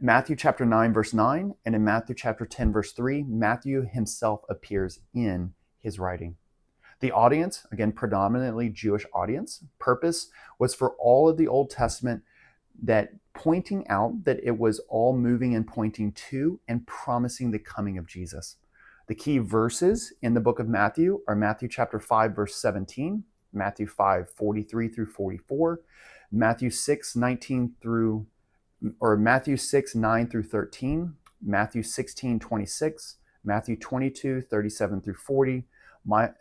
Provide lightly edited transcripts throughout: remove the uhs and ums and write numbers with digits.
Matthew chapter 9, verse 9, and in Matthew chapter 10, verse 3, Matthew himself appears in his writing. The audience, again, predominantly Jewish audience, purpose was for all of the Old Testament that pointing out that it was all moving and pointing to and promising the coming of Jesus. The key verses in the book of Matthew are Matthew chapter 5, verse 17, Matthew 5, 43 through 44, Matthew 6, 19 through, or Matthew 6, 9 through 13, Matthew 16, 26, Matthew 22, 37 through 40,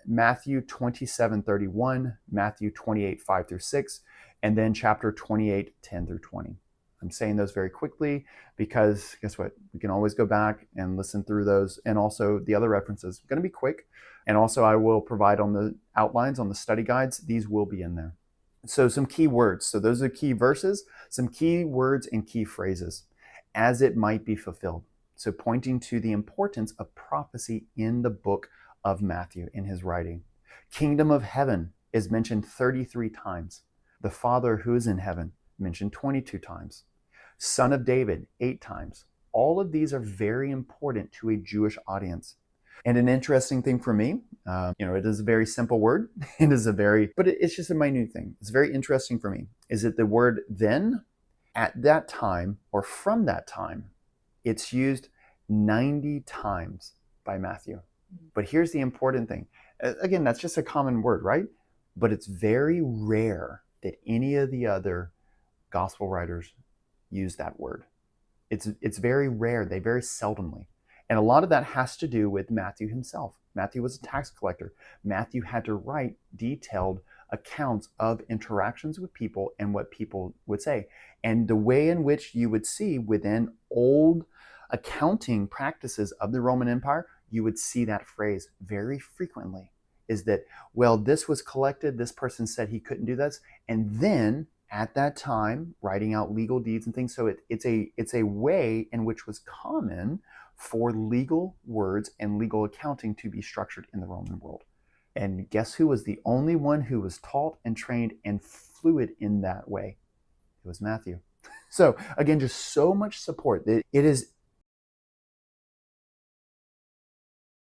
Matthew 27, 31, Matthew 28, 5 through 6, and then chapter 28, 10 through 20. I'm saying those very quickly because guess what? We can always go back and listen through those. And also the other references, going to be quick. And also I will provide on the outlines, on the study guides, these will be in there. So some key words. So those are key verses, some key words and key phrases as it might be fulfilled. So pointing to the importance of prophecy in the book of Matthew in his writing. Kingdom of heaven is mentioned 33 times. The Father who is in heaven mentioned 22 times. Son of David 8 times. All of these are very important to a Jewish audience. And an interesting thing for me, it is a very simple word. But it's just a minute thing. It's very interesting for me, is that the word then, at that time, or from that time, it's used 90 times by Matthew. But here's the important thing. Again, that's just a common word, right? But it's very rare that any of the other gospel writers use that word. It's very rare. They very seldomly. And a lot of that has to do with Matthew himself. Matthew was a tax collector. Matthew had to write detailed accounts of interactions with people and what people would say. And the way in which you would see within old accounting practices of the Roman Empire, you would see that phrase very frequently, is that, well, this was collected, this person said he couldn't do this, and then at that time, writing out legal deeds and things. So it's a way in which was common for legal words and legal accounting to be structured in the Roman world. And guess who was the only one who was taught and trained and fluid in that way? It was Matthew. So again, just so much support. It is